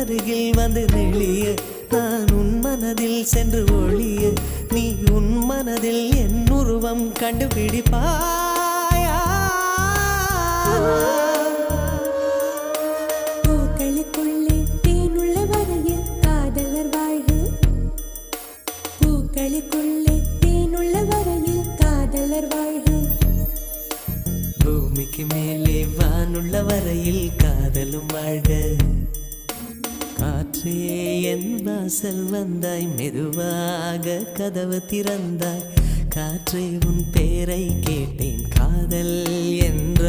அருகில் வந்து நெளிய நான் உன் மனதில் சென்று ஒளிய நீ உன் மனதில் என் உருவம் கண்டுபிடிப்பாயா பூக்களுக்குள்ளே தேனுள்ள வரையில் காதலர் வாழ்க பூக்களுக்குள்ளே தேனுள்ள வரையில் காதலர் வாழ்க பூமிக்கு மேலே வானுள்ள வரையில் காதலும் வாழ்க காற்றே என் வாசல் வந்தாய் மெதுவாக கதவு திறந்தாய் காற்றே உன் பேரை கேட்டேன் காதல் என்ற